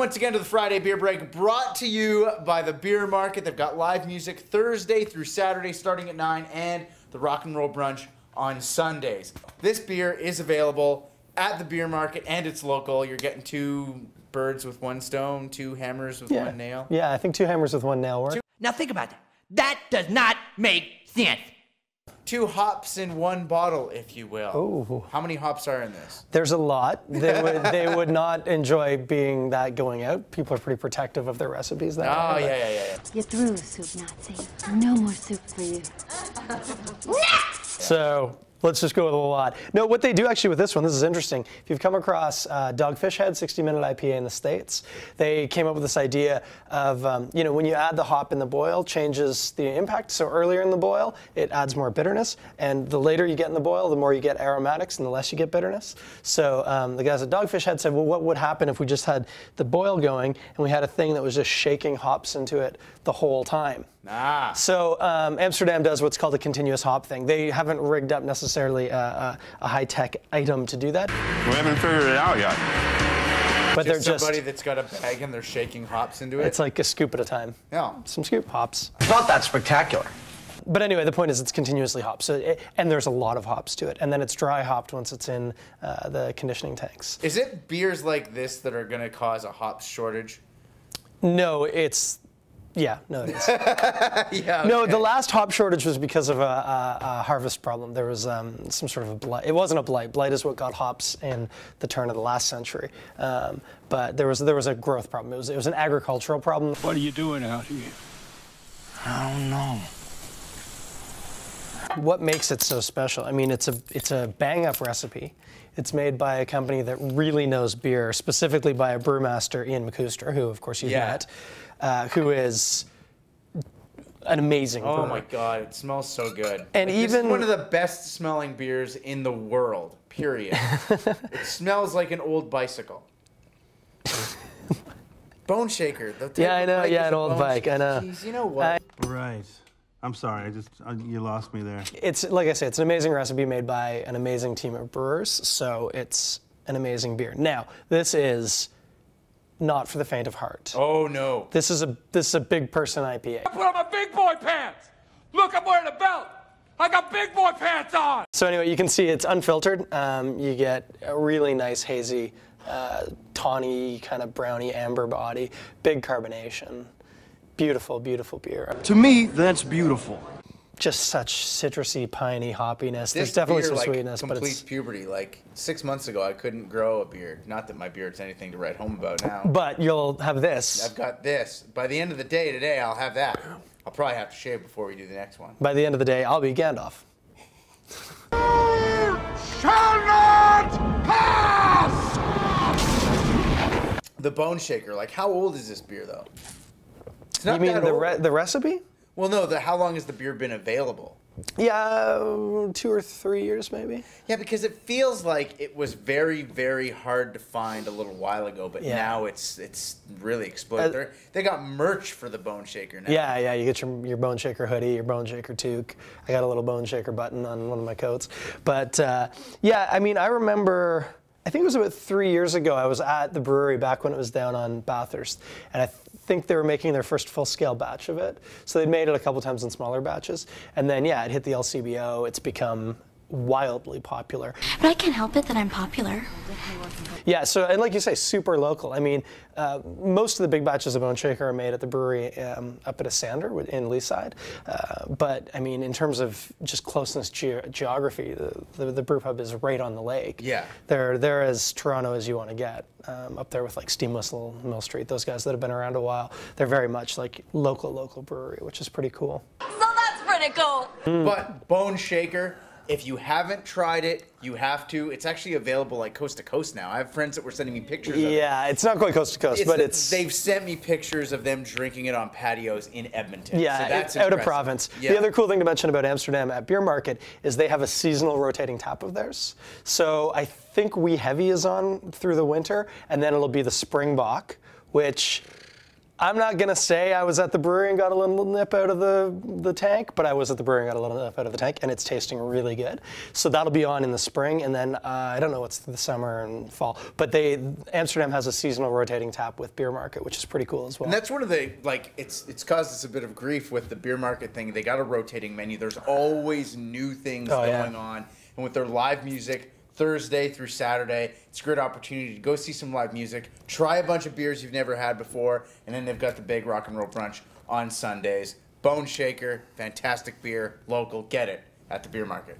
once again to the Friday Beer Break, brought to you by the Bier Markt. They've got live music Thursday through Saturday starting at 9, and the rock and roll brunch on Sundays. This beer is available at the Bier Markt, and it's local. You're getting 2 birds with 1 stone, 2 hammers with 1 nail. Yeah, I think 2 hammers with 1 nail work. Now think about that. That does not make sense. 2 hops in 1 bottle, if you will. Ooh. How many hops are in this? There's a lot. They would not enjoy being that going out. People are pretty protective of their recipes that way. Oh, yeah. You're through, soup Nazi. No more soup for you. So let's just go with a lot. No, what they do actually with this one, this is interesting. If you've come across Dogfish Head 60-minute IPA in the States, they came up with this idea of, when you add the hop in the boil, changes the impact. So earlier in the boil, it adds more bitterness. And the later you get in the boil, the more you get aromatics and the less you get bitterness. So the guys at Dogfish Head said, well, what would happen if we just had the boil going and we had a thing that was just shaking hops into it the whole time? So Amsterdam does what's called a continuous hop thing. They haven't rigged up necessarily a high-tech item to do that. We haven't figured it out yet. But they're just somebody that's got a bag and they're shaking hops into it. It's like a scoop at a time. Yeah. Some scoop hops. Not that spectacular. But anyway, the point is it's continuously hopped. So and there's a lot of hops to it. And then it's dry hopped once it's in the conditioning tanks. Is it beers like this that are going to cause a hops shortage? No, it's... Yeah, no, it is. Yeah, okay. No, the last hop shortage was because of a harvest problem. There was some sort of a blight. It wasn't a blight. Blight is what got hops in the turn of the last century. But there was a growth problem. It was an agricultural problem. What are you doing out here? I don't know. What makes it so special? I mean, it's a bang-up recipe. It's made by a company that really knows beer, specifically by a brewmaster, Ian McCusker, who, of course, you've met, who is an amazing brewer. Oh, my God. It smells so good. And this is one of the best-smelling beers in the world, period. It smells like an old bicycle. Boneshaker. Yeah, I know. Yeah, an old bike. I know. Jeez, you know what? Right. I'm sorry, you lost me there. It's, like I say, it's an amazing recipe made by an amazing team of brewers, so it's an amazing beer. Now, this is not for the faint of heart. Oh, no. This is a big person IPA. I put on my big boy pants. Look, I'm wearing a belt. I got big boy pants on. So anyway, you can see it's unfiltered. You get a really nice hazy, tawny, kind of browny amber body, big carbonation. Beautiful, beautiful beer. To me, that's beautiful. Just such citrusy, piney hoppiness. There's definitely some sweetness, but it's puberty. Like 6 months ago, I couldn't grow a beard. Not that my beard's anything to write home about now. But you'll have this. I've got this. By the end of the day today, I'll have that. I'll probably have to shave before we do the next one. By the end of the day, I'll be Gandalf. Shall not pass! The Boneshaker. Like, how old is this beer, though? It's not You mean that old. the recipe? Well, no. How long has the beer been available? Yeah, 2 or 3 years maybe. Yeah, because it feels like it was very, very hard to find a little while ago, but now it's really exploded. They got merch for the Boneshaker now. Yeah, you get your Boneshaker hoodie, your Boneshaker toque. I got a little Boneshaker button on one of my coats. But yeah, I mean, I remember, I think it was about 3 years ago, I was at the brewery back when it was down on Bathurst, and I think they were making their first full-scale batch of it. So they'd made it a couple times in smaller batches. And then, yeah, it hit the LCBO. It's become wildly popular. But I can't help it that I'm popular. Yeah, so, and like you say, super local. I mean, most of the big batches of Boneshaker are made at the brewery up at a Sander in Leaside. But, I mean, in terms of just closeness geography, the brew pub is right on the lake. Yeah. They're as Toronto as you want to get. Up there with like Steam Whistle, Mill Street, those guys that have been around a while. They're very much like local brewery, which is pretty cool. So that's pretty cool. But Boneshaker, if you haven't tried it, you have to. It's actually available like coast to coast now. I have friends that were sending me pictures of it. Yeah, it's not quite coast to coast, but it's... They've sent me pictures of them drinking it on patios in Edmonton. Yeah, so that's out of impressive. province. Yeah. The other cool thing to mention about Amsterdam at Bier Markt is they have a seasonal rotating tap of theirs. So I think Wee Heavy is on through the winter, and then it'll be the Springbok, which I'm not going to say I was at the brewery and got a little nip out of the tank, but I was at the brewery and got a little nip out of the tank, and it's tasting really good. So that'll be on in the spring, and then I don't know what's the summer and fall, but Amsterdam has a seasonal rotating tap with Bier Markt, which is pretty cool as well. And that's one of the, like, it's caused us a bit of grief with the Bier Markt thing. They got a rotating menu. There's always new things going on. And with their live music, Thursday through Saturday, it's a great opportunity to go see some live music, try a bunch of beers you've never had before, and then they've got the big rock and roll brunch on Sundays. Boneshaker, fantastic beer, local, get it at the Bier Markt.